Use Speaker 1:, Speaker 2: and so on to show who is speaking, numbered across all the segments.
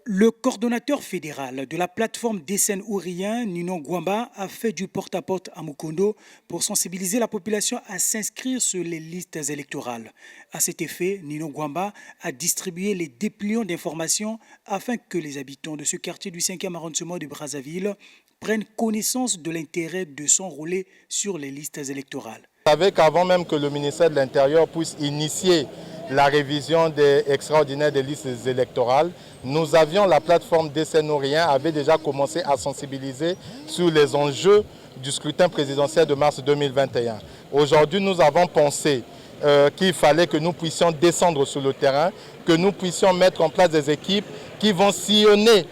Speaker 1: Le coordonnateur fédéral de la plateforme Desen Ourien, Nino Gwamba, a fait du porte-à-porte à Mukondo pour sensibiliser la population à s'inscrire sur les listes électorales. À cet effet, Nino Gwamba a distribué les dépliants d'informations afin que les habitants de ce quartier du 5e arrondissement de Brazzaville prennent connaissance de l'intérêt de s'enrôler sur les listes électorales.
Speaker 2: Vous savez qu'avant même que le ministère de l'Intérieur puisse initier la révision extraordinaire des listes électorales, nous avions la plateforme Desen Ourien avait déjà commencé à sensibiliser sur les enjeux du scrutin présidentiel de mars 2021. Aujourd'hui, nous avons pensé qu'il fallait que nous puissions descendre sur le terrain, que nous puissions mettre en place des équipes qui vont sillonner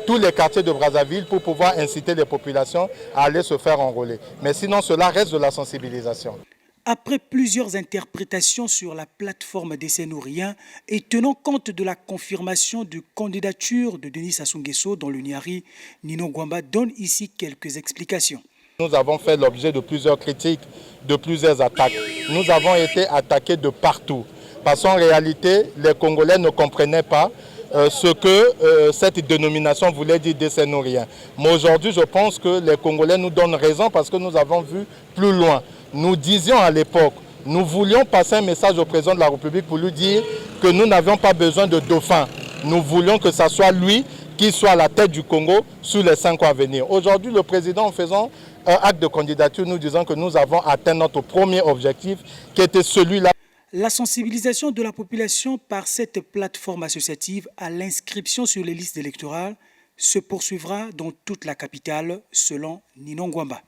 Speaker 2: tous les quartiers de Brazzaville pour pouvoir inciter les populations à aller se faire enrôler. Mais sinon, cela reste de la sensibilisation.
Speaker 1: Après plusieurs interprétations sur la plateforme Desen Ourien et tenant compte de la confirmation de candidature de Denis Sassou Nguesso dans le Niari, Nino Gwamba donne ici quelques explications.
Speaker 2: Nous avons fait l'objet de plusieurs critiques, de plusieurs attaques. Nous avons été attaqués de partout. Parce qu'en réalité, les Congolais ne comprenaient pas ce que cette dénomination voulait dire Desen Ourien. Mais aujourd'hui, je pense que les Congolais nous donnent raison parce que nous avons vu plus loin. Nous disions à l'époque, nous voulions passer un message au président de la République pour lui dire que nous n'avions pas besoin de dauphin. Nous voulions que ce soit lui qui soit à la tête du Congo sur les 5 ans à venir. Aujourd'hui, le président, en faisant un acte de candidature, nous disons que nous avons atteint notre premier objectif, qui était celui-là.
Speaker 1: La sensibilisation de la population par cette plateforme associative à l'inscription sur les listes électorales se poursuivra dans toute la capitale, selon Nino Gwamba.